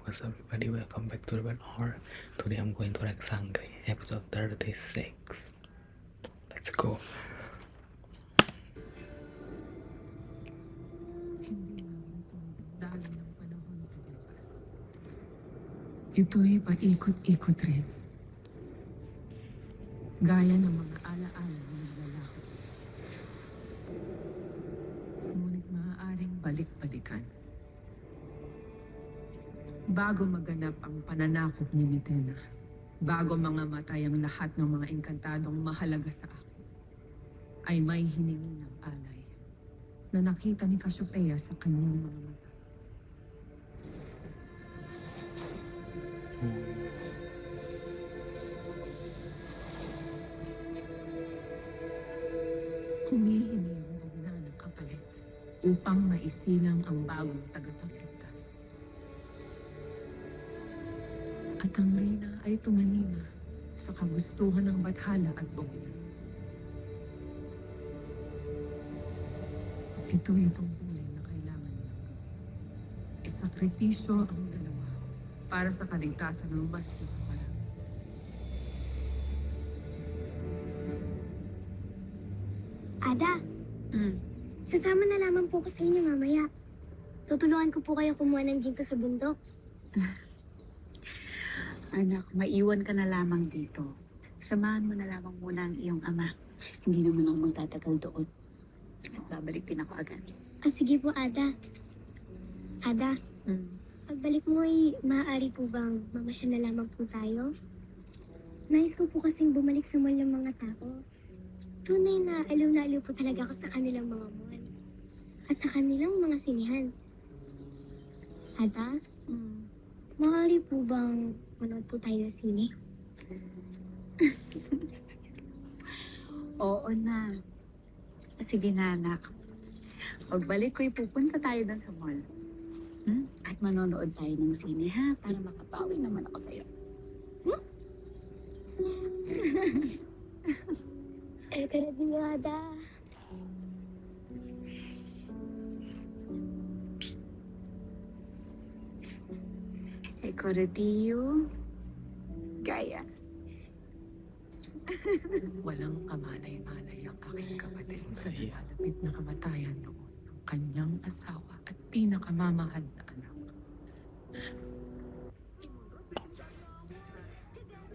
What's up, everybody? Welcome back to Ribbon Hour. Today I'm going to Rex Hungry, episode 36. Let's go. Hindi namin tumutugdali ng panahon sa wakas. Ito'y paikot-ikot rin. Gaya ng mga alaala na naglalaho. Ngunit maaaring balik-balikan. Bago maganap ang pananakop ni Mitena, bago mga matay ang lahat ng mga engkantadong mahalaga sa akin, ay may hiningi ng alay na nakita ni Cassiopeia sa kanyang mga mata. Humihingi ang bugna ng kapalit upang maisilang ang bagong tagapagligtas. At ang reyna ay tumanima sa kagustuhan ng bathala at bugna. Ito yung tungkulin na kailangan nilang gawin. Isakripisyo ang dalawa para sa kaligtasan ng mas nakaparami. Ada, sasama na lamang po ko sa inyo mamaya. Tutulungan ko po kayo kumuha ng ginto sa bundok. Anak, maiwan ka na lamang dito. Samahan mo na lamang muna ang iyong ama. Hindi naman ako magtatagal doon. At babalik din ako agad. Sige po, Ada. Ada, pagbalik mo ay maaari po bang mamasya na lamang po tayo? Nais ko po kasing bumalik sa mall ng mga tao. Tunay na aliw po talaga ako sa kanilang mga mall. At sa kanilang mga sinihan. Ada, maaari po bang manood po tayo ng sine? Oo na. Sige na, anak. Pagbalik ko'y pupunta tayo doon sa mall. At manonood tayo ng sine, ha? Para makapawi naman ako sa'yo. Pero di Ada. Coradillo. Gaya. Walang kamalay-malay ang aking kapatid sa Gaya. nalalapit na kamatayan noon ng kanyang asawa at pinakamamahal na anak.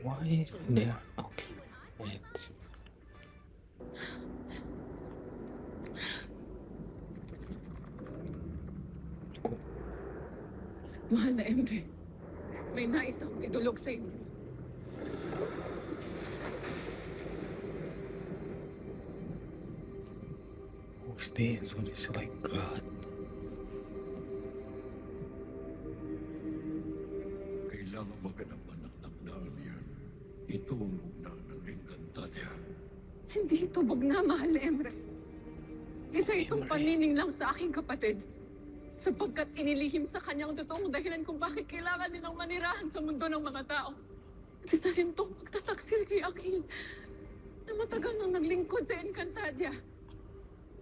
Why they are okay? Wait. Mahal na Emre, may nais akong idulog sa inyo. Who's this? So this is like God. Kailangan maganap ng takdaan yan. Ito ang bugna ng Encantadia. Hindi ito bugna, mahal na Emre. Isa itong panining lang sa aking kapatid. Sapagkat inilihim sa kanyang totoong dahilan kung bakit kailangan nilang manirahan sa mundo ng mga tao. At isa rin itong pagtataksil kay Akil na matagal nang naglingkod sa Encantadia.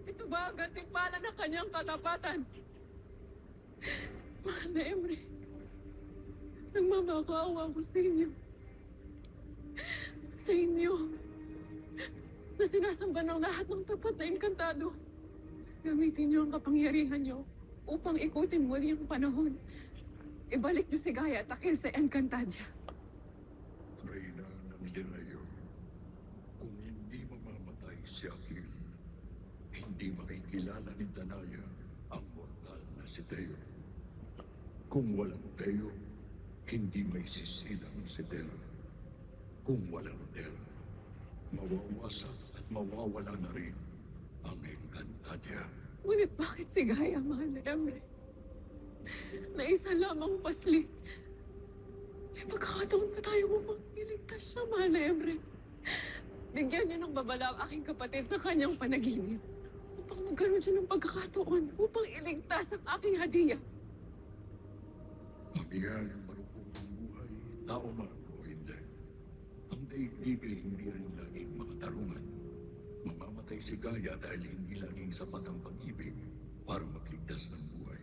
Ito ba ang gantimpala ng kanyang katapatan? Mahal na Emre, nagmamakaawa ko sa inyo. Sa inyo, na sinasamba ng lahat ng tapat na Encantado. Gamitin niyo ang kapangyarihan niyo upang ikutin muli ang panahon. Ibalik niyo si Gaia at Akil sa Encantadia. Reyna ng Delayo, kung hindi mamamatay si Akil, hindi makikilala ni Danaya ang mortal na si Teo. Kung walang Teo, hindi may sisilang si Del. Kung walang Del, mawawasak at mawawala na rin ang Encantadia. Ngunit bakit si Gaia, mahal na Emre? Na isa lamang paslit. May pagkakataon pa tayo upang iligtas siya, mahal na Emre. Bigyan niyo ng babala ang aking kapatid sa kanyang panaginip. Upang magkaroon siya ng pagkakataon upang iligtas ang aking hadiya. Mabiyan ang marupong ng buhay, tao man o hindi. Ang daigdig ay hindi rin laging makatarungan. Mamamatay si Gaia dahil hindi laging sapat ang pag-ibig para magligtas ng buhay.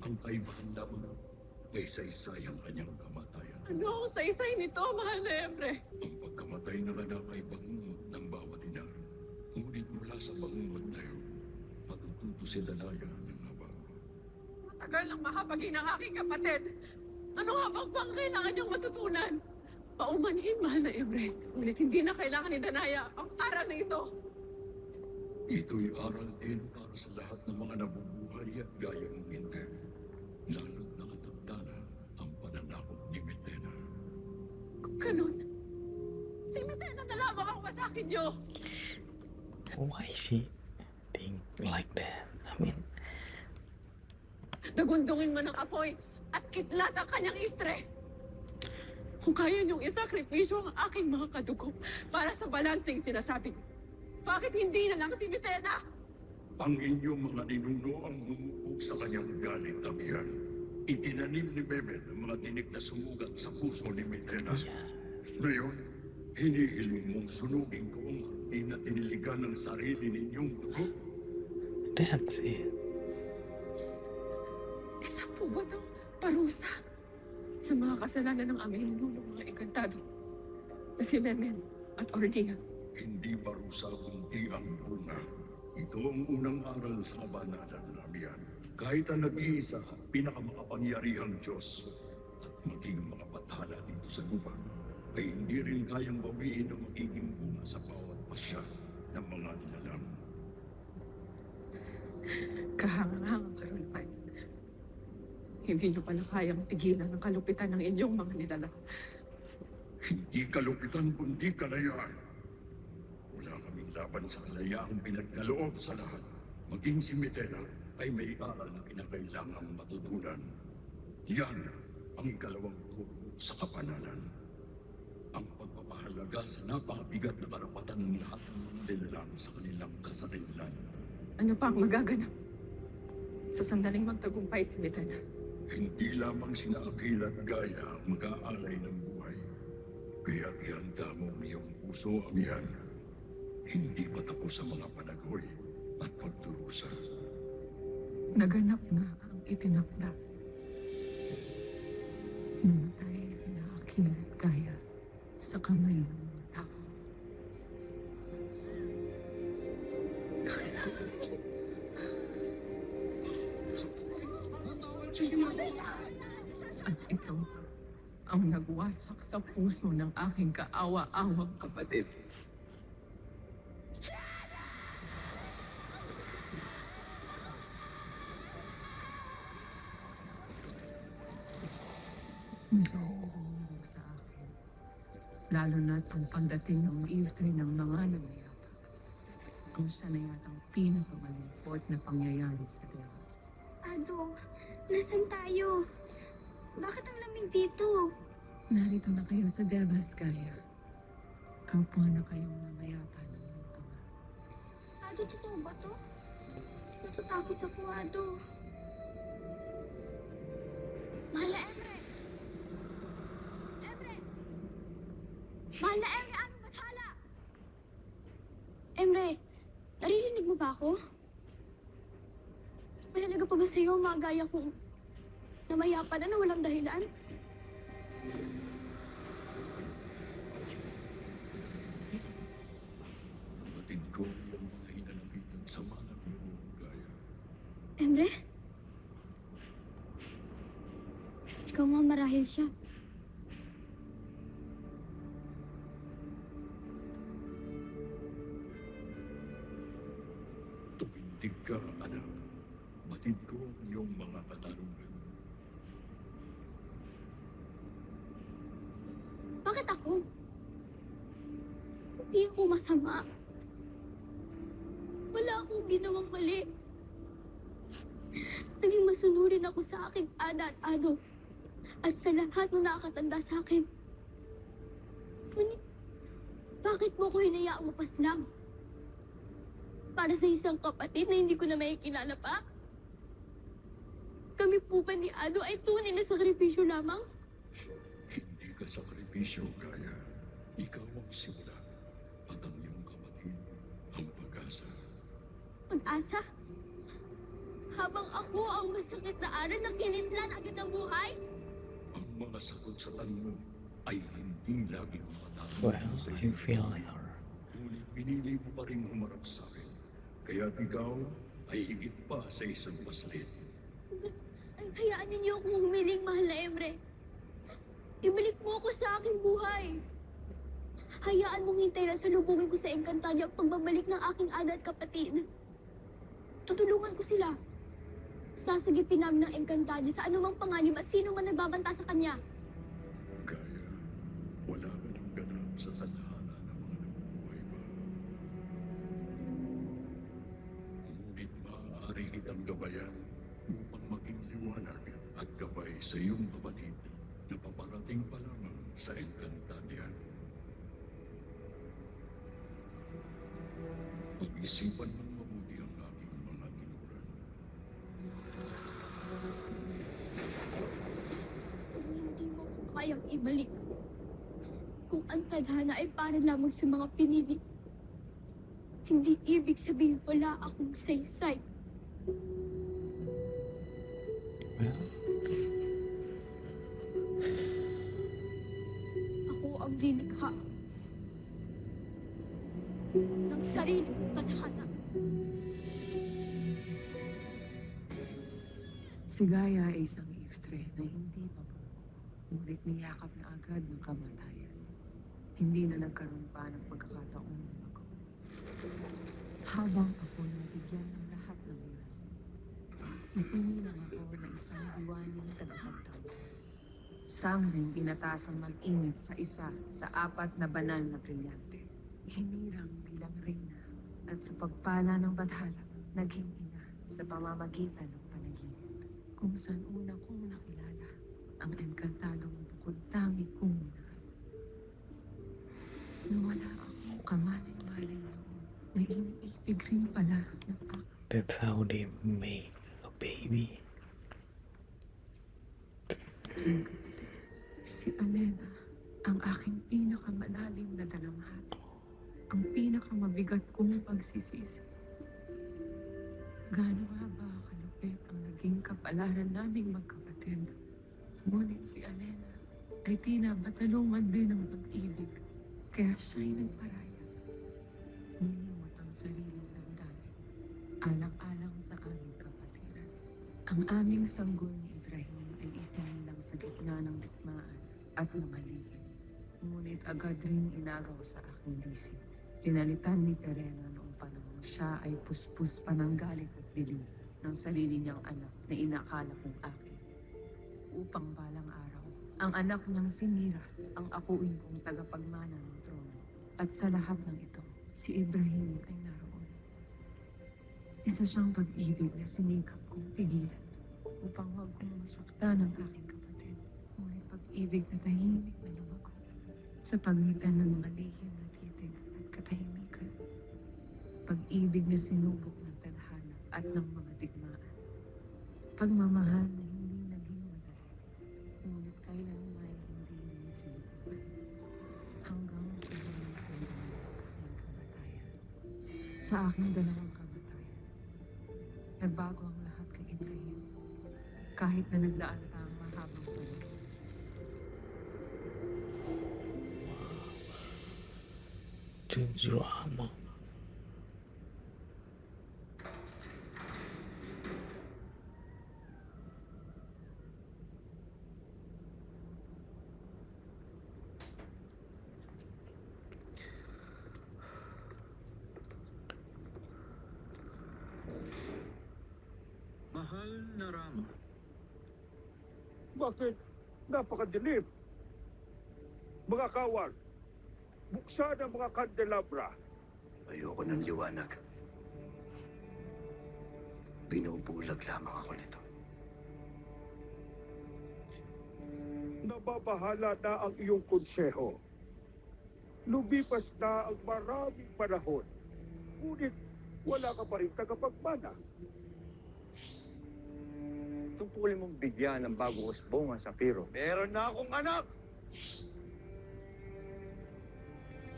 Ang kaibahan lamang ay saysay ang kanyang kamatayan. Ano ang saysay nito, mahal na Emre? Ang pagkamatay ng anak ay bangungot ng bawat ina. Ngunit mula sa bangungot na yun, matututo si Danaya ng habang. Matagal nang makapaging ng aking kapatid. Ano nga bang kailangan niyang matutunan? Paumanhin, mahal na Emre. Ngunit hindi na kailangan ni Danaya ang aral na ito. Ito'y aral din para sa lahat ng mga nabubuhay at gaya ng hindi. Lalo't nakatanda na ang pananakot ni Metena. Kung ganun, si Metena na lamang ang masakin niyo. Why she think like that? I mean, Nagundungin man ng apoy at kitlat ang kanyang itre. Kung kaya niyong isakripisyo ang aking mga kadugo para sa balansing sinasabi niyo, bakit hindi na lang si Metena? Ang inyong mga ninuno ang humubog sa kanyang galit, Amihan. Itinanim ni Mehmet ang mga tinik na sumugat sa puso ni Metena. yes. Ngayon, hinihiling mong sunugin ko ang hindi na tiniligan ng sarili ninyong dugo. That's it. Isa po ba itong parusa sa mga kasalanan ng aming nunong mga engkantado na si Memen at Ordia? Hindi parusa kundi ang bunga. Ito ang unang aral sa kabanalan ng Amihan. Kahit ang nag-iisa at pinakamakapangyarihang Diyos at maging mga bathala dito sa lupa, ay hindi rin kayang bawiin ang magiging bunga sa bawat pasya ng mga nilalang. Kahanga-hanga karulpan. Hindi niyo pala kayang pigilan ang kalupitan ng inyong mga nilalang. Hindi kalupitan kundi kalayaan. Wala kaming laban sa kalayaang pinagkaloob sa lahat. Maging si Metena ay may aral na kinakailangang matutunan. Yan ang ikalawang turo sa kapanalan. Ang pagpapahalaga sa napakabigat na karapatan ng lahat ng mga nilalang sa kanilang kasarilan. Ano pa ang magaganap sa sandaling magtagumpay si Metena? Hindi lamang sina Akil at Gaya ang mag-aalay ng buhay. Kaya ihanda mo ang iyong puso, Amihan. Hindi pa tapos ang mga panagoy at pagdurusa. Naganap na ang itinakda. Namatay sina Akil at Gaya sa kamay ng mga tao. At ito ang nagwasak sa puso ng aking kaawa-awang kapatid. Nasusumbong sa akin. Lalo na't ang pagdating ng iftri ng mga nangyayari. Ang siya na yatang pinakamalungkot na pangyayari sa Devas. Ado, nasan tayo? Bakit ang lamig dito? Narito na kayo sa Devas, Gaya. Kapwa na kayong namayapan ng iyong ama. Ado, totoo ba to? Natatakot ako, Ado. Mahal na Emre! Emre! Mahal na Emre, anong bathala? Emre, naririnig mo ba ako? Mahalaga pa ba sa'yo ang mga gaya kong namayapan na walang dahilan? Batid ko yung mga hinanabitan sa mga ng Gaya. Emre? Ikaw nga marahil siya. Tumindig ka, anak. Batid ko ang iyong mga katanungan. Bakit ako? Hindi ako masama. Wala akong ginawang mali. Naging masunurin ako sa aking ada at ado. At sa lahat ng nakakatanda sa akin. Ngunit, bakit mo ko hinayaang mapaslang? Para sa isang kapatid na hindi ko na makikilala pa? Kami po ba ni Ado ay tunay na sakripisyo lamang? Hindi ka sakripisyo, Gaya. Ikaw ang simula at ang iyong kapatid ang pag-asa. Pag-asa? Habang ako ang masakit na aral na kinitlan agad ang buhay? mga sagot sa tanong mo ay hindi laging Well, matatanong sa I iyo. feel her. Ngunit pinili mo pa rin humarap sa akin. Kaya ikaw ay higit pa sa isang maslid. Ay, hayaan ninyo akong humiling, mahal na Emre. Ibalik mo ako sa aking buhay. Hayaan mong hintay na salubungin ko sa Encantadia ang pagbabalik ng aking ada at kapatid. Tutulungan ko sila. Sasagipin namin ng Encantadia sa anumang panganib at sino man nagbabanta sa kanya. Kaya wala ka ng ganap sa tadhana ng mga nabubuhay ba? Ngunit maaari kitang gabayan upang maging liwanag at gabay sa iyong kapatid na paparating pa lamang sa Encantadia. Pag-isipan ng mabuti ang aking mga tinuran. Kung hindi mo ko kayang ibalik, kung ang tadhana ay para lamang sa mga pinili, hindi ibig sabihin wala akong saysay. Well, Ako ang lilikha ng sarili kong tadhana. Si Gaia ay isang iftre na hindi mabuo, ngunit niyakap na agad ng kamatayan. Hindi na nagkaroon pa ng pagkakataong lumago. Habang ako nabigyan ng lahat ng ilan, ipinilang ako na isang diwaning tagapagtanggol. Sangging inatasang mag-init sa isa sa 4 na banal na brilyante. Hinirang bilang reyna at sa pagpala ng badhala, naging ina sa pamamagitan ng panaginip. Kung saan una kong nakilala ang engkantadong bukod tangi kong minahal. Nawala ako kamalay-malay noon na iniibig rin pala ng aking that's how they make a baby. kapatid. Si Alena, ang aking pinakamalalim na dalamhati. Ang pinakamabigat kong pagsisisi. Gaano nga ba kalupit ang naging kapalaran naming magkapatid? Ngunit si Alena ay tinabatalungan din ng pag-ibig. Kaya siya'y nagparaya. Nilimot ang sariling damdamin. Alang-alang sa aming kapatiran. Ang aming sanggol ni Ibrahim ay isinilang sa gitna ng digmaan at mga lihim. Ngunit agad rin inagaw sa aking lisip. Pinalitan ni Terena noong panahon siya ay puspos pa ng galit at biliw ng sarili niyang anak na inakala kong akin. Upang balang araw, ang anak niyang si Mira ang akuin kong tagapagmana ng trono. At sa lahat ng ito, si Ibrahim ay naroon. Isa siyang pag-ibig na sinikap kong pigilan upang huwag kong masaktan ang aking kapatid. Ngunit pag-ibig na tahimik na lumago sa pagitan ng mga lihim na titig at katahimikan. Pag-ibig na sinubok ng tadhana at ng mga digmaan. Pagmamahal na hindi naging madali, ngunit kailanman ay hindi rin sinubukan. Hanggang sa huling sandali ng aking kamatayan. Sa aking dalawang kamatayan, nagbago ang lahat kay Ibrahim. Kahit na naglaan pa ang mahabang panahon. To drama. Mahal na Rama, Bakit napakadilim? Mga kawal, buksan ang mga kandelabra. Ayoko ng liwanag. Binubulag lamang ako nito. Nababahala na ang iyong konseho. Lumipas na ang maraming panahon. Ngunit wala ka pa rin tagapagmana. Tungkulin mong bigyan ng bagong usbong ang Sapiro. Meron na akong anak!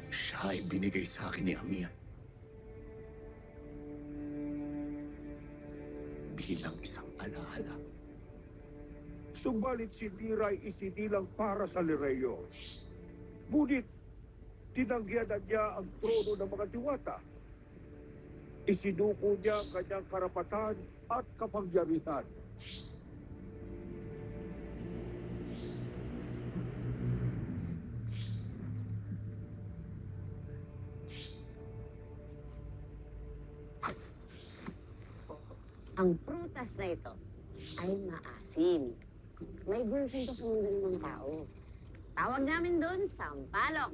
Siya ay binigay sa akin ni Amiya. Bilang isang alaala. Subalit si Dira ay isinilang para sa Lireo. Ngunit, tinanggihan niya ang trono ng mga diwata. Isinuko niya ang kanyang karapatan at kapangyarihan. Ang prutas na ito ay maasim. May version to sa mundo ng mga tao. Tawag namin doon, sampalok.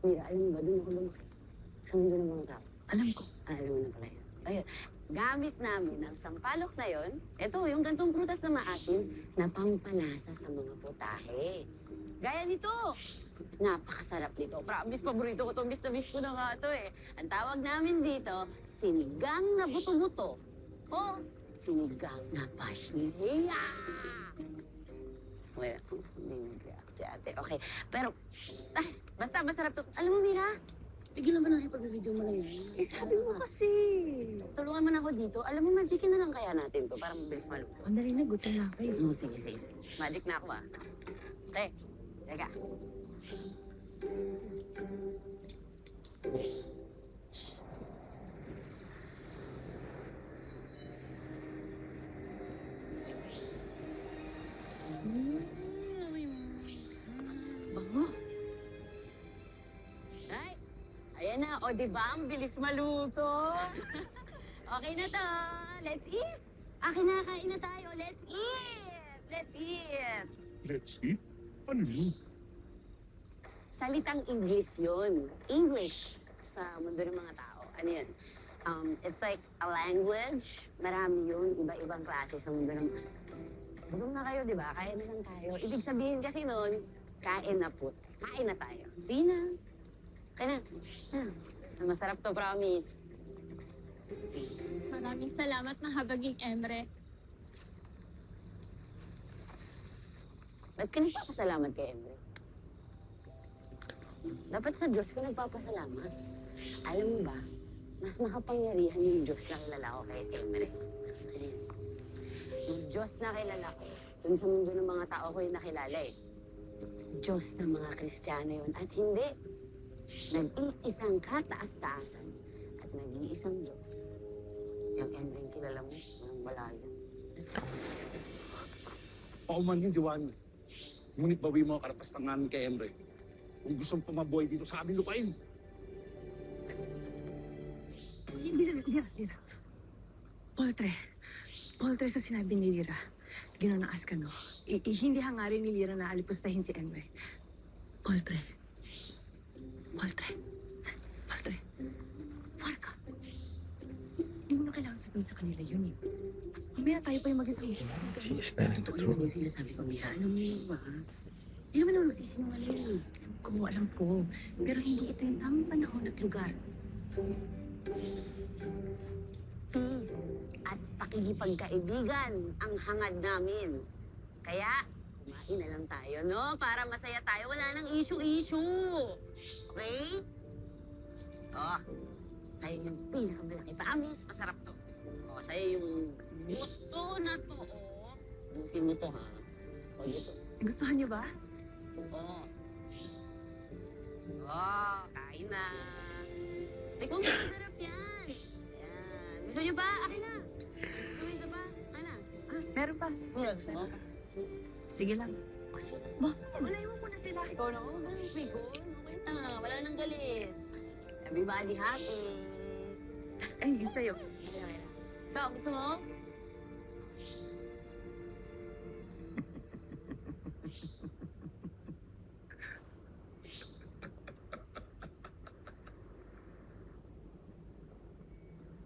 Mira, alam mo ba, doon ako lumaki. Sa mundo ng mga tao. Alam ko. Alam mo na pala yun. Ayun, gamit namin ang sampalok na yon. Ito, yung gantong prutas na maasim na pampalasa sa mga putahe. Gaya nito. Napakasarap nito. Promise, paborito ko to. Miss na miss ko na nga ito eh. Ang tawag namin dito, sinigang na buto-buto. O sinigang na pasniya. Well, hindi nag-react si ate. Okay, pero basta masarap to. Alam mo, Mira, tigil naman ang ipag-video mo na yun. Eh, sabi mo kasi. Tulungan mo na ako dito. Alam mo, magicin na lang kaya natin to para mabilis maluto. Andali na, gutom na ako eh. Oh, sige. Magic na ako ah. Okay, teka. Bango. Ay, ayan na. O, di ba? Ang bilis maluto. Okay na to. Let's eat. Akin na, kain na tayo. Let's eat. Let's eat. Let's eat? Ano yun? Salitang English yun. English sa mundo ng mga tao. Ano yun? It's like a language. Marami yun. Iba-ibang klase sa mundo ng... Gutom na kayo, di ba? Kain na lang tayo. Ibig sabihin kasi nun, kain na po. Kain na tayo. Sige na. Kain na. Masarap to, promise. Maraming salamat na habaging Emre. Ba't ka nagpapasalamat kay Emre? Dapat sa Diyos ka nagpapasalamat. Alam mo ba, mas makapangyarihan yung Diyos na kilala ko kay Emre. Ano yun? Yung Diyos na kilala ko, dun sa mundo ng mga tao ko yung nakilala eh. Diyos ng mga Kristiyano yun. At hindi. Nag-iisang kataas-taasan at nag-iisang Diyos. Yung Emre yung kilala mo, walang balayan. Pauman yung Diwan. Ngunit bawi mo ang karapastangan kay Emre. Kung gusto mong pumabuhay dito sa aming lupain. Lira. Poltre sa sinabi ni Lira. Ginanaas ka, no? Hindi hangarin ni Lira na alipustahin si Emre. Poltre. Farka. Hindi mo na kailangan sabihin sa kanila yun eh. Mamaya tayo pa yung mag-isang She's telling the Ano truth. yung sinasabi ko, Mira? Alam mo ba? Hindi naman ako nagsisinungaling. Alam ko. Pero hindi ito yung tamang panahon at lugar. Peace at pakikipagkaibigan ang hangad namin. Kaya, kumain na lang tayo, no? Para masaya tayo. Wala nang issue-issue. Okay? Oh, sa'yo yung pinakamalaki. Promise, masarap to. Oh, sa'yo yung buto na to, oh. Busin mo to, ha? O, dito. Gustuhan niyo ba? Oo. Oh, kain na. Ikaw, masarap yan. Ayan. Gusto niyo pa? Akin na. Gusto mo isa pa? Ana? Meron pa. Mira, gusto mo? Sige lang. Kasi, bakit? Ulayo mo na sila. Ikaw na, huwag kang pigon. Okay na, wala nang galit. Everybody happy. Ay, sa'yo. Okay. Ikaw, gusto mo?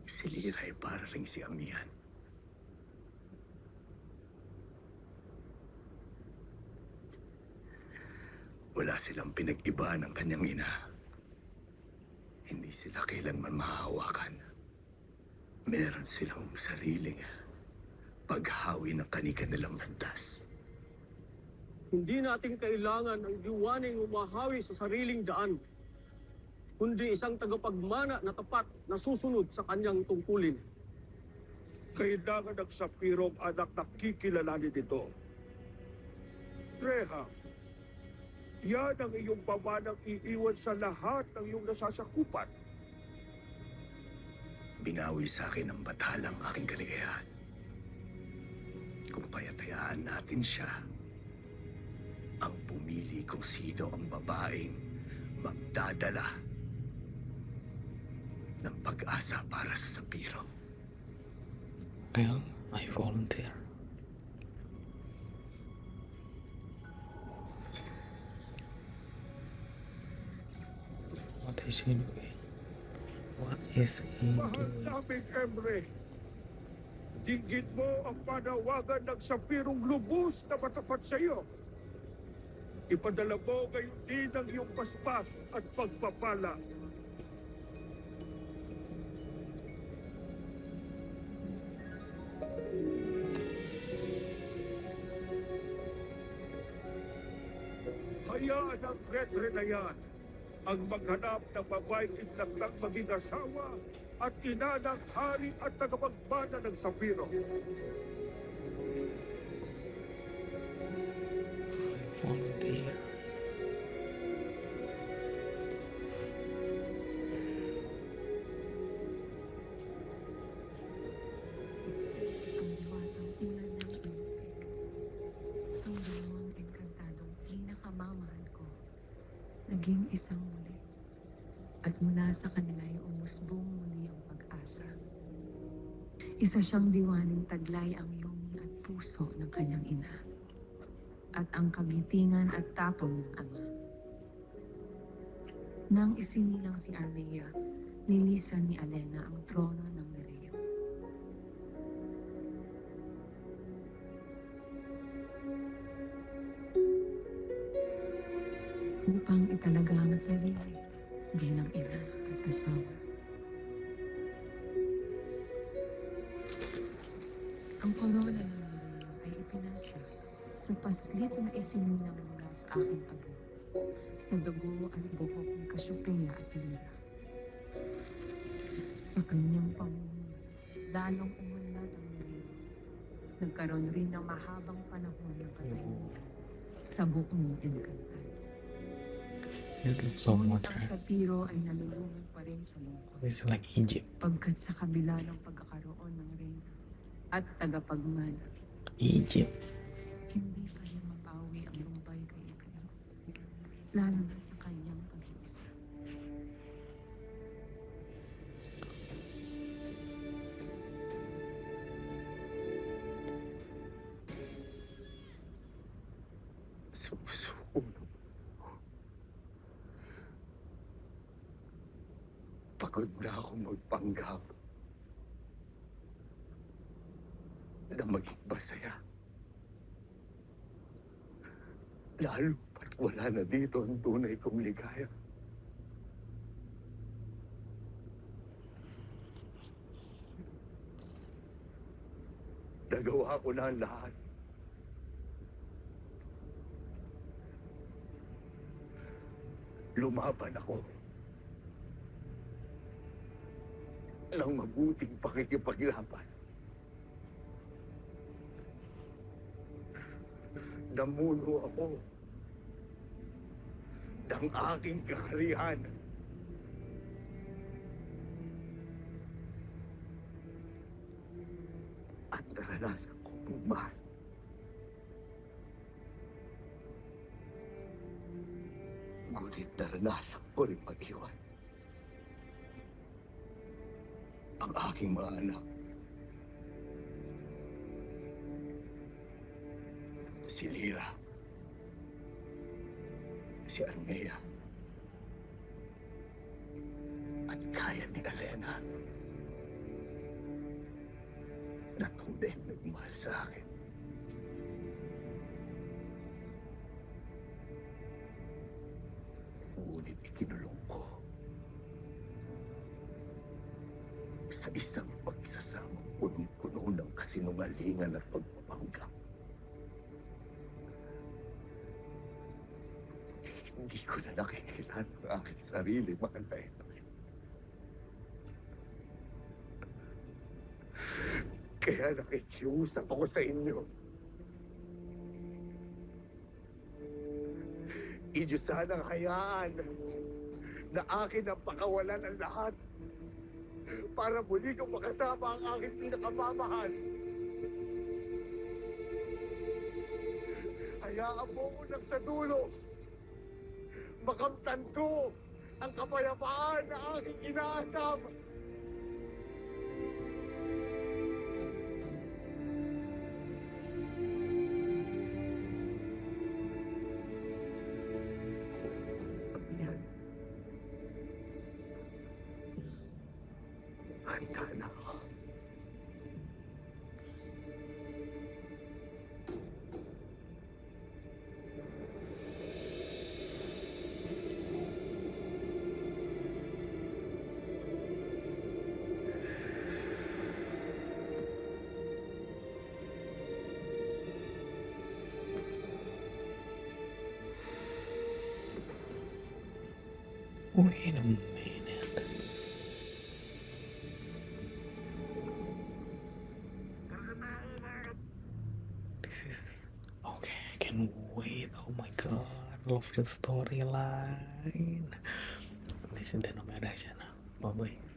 Si Lira ay para rin si Amihan. Wala silang pinag-iba ng kanyang ina. Hindi sila kailanman mahahawakan. Meron silang sariling paghawi ng kanilang landas. Hindi natin kailangan ang diwaning umahawi sa sariling daan, kundi isang tagapagmana na tapat na susunod sa kanyang tungkulin. Kailangan ng sapirong anak na kikilalanin ito. Graham, yan ang iyong pamanang iiwan sa lahat ng iyong nasasakupan. Binawi sa akin ng batalang aking kaligayahan. Kung payatayaan natin siya, ang pumili kung sino ang babaeng magdadala ng pag-asa para sa Sapiro. Well, I volunteer. What is he doing? What is he Mahal doing? namin, Emre. Dinggit mo ang panawagan ng Sapirong lubos na matapat sa iyo. Ipadala mo ngayon din ang iyong paspas at pagpapala. Hayaan ang retre na yan ang maghanap ng babaeng itlaklang maging asawa at ina ng hari at tagapagmana ng Sapiro. I volunteer. Ang diwatang tingnan ng Impic. Ang dalawang engkantadong pinakamamahal ko. Naging isang muli. At mula sa kanila ay umusbong muli ang pag-asa. Isa siyang diwaning taglay ang yumi at puso ng kanyang ina. At ang kagitingan at tapang ng ama. Nang isinilang si Armea, nilisan ni Alena ang trono ng Nereo. Upang italaga ang sarili bilang ina at asawa. Ang korona ng Nereo ay ipinasa sa paslit na isininang mula sa aking abo, sa dugo at buhok ni Cassiopeia at Lyra. Sa kanyang pamumuno, lalong umunlad ang Nereo. Nagkaroon rin ng mahabang panahon ng katahimikan sa buong Encantado. It looks so Ngunit much ang Sapiro ay nalulunod pa rin sa lungkot. it's like Egypt. Pagkat sa kabila ng pagkakaroon ng reyna at tagapagmana, Egypt. hindi pa niya mapawi ang lumbay kay Efraim, lalo na sa kanyang pag-iisa. Sumusuko na po. Pagod na ako magpanggap na maging masaya. Lalo pat wala na dito ang tunay kong ligaya. Nagawa ko na ang lahat. Lumaban ako ng mabuting pakikipaglaban. Namuno ako ng aking kaharian. At naranasan ko pumahal. Ngunit naranasan ko rin mag-iwan. Ang aking mga anak. Si Lyra. Si Armea. At kaya ni Alena. Na tunay nagmahal sa akin. Ngunit ikinulong ko sa isang pagsasamang punong-puno ng kasinungalingan at pagpapanggap. Hindi ko na nakikilala ang aking sarili, mahal na ito. Kaya nakikiusap ako sa inyo. Inyo sanang hayaan na akin ang pakawalan ang lahat para muli kong makasama ang aking pinakamamahal. Hayaan mo unang sa dulo, makamtan ko ang kapayapaan na aking inaasam. Yan. Handa na ako. Wait a minute. This is okay. I can wait. Oh my god, love the storyline. Listen, no me na. Bye bye.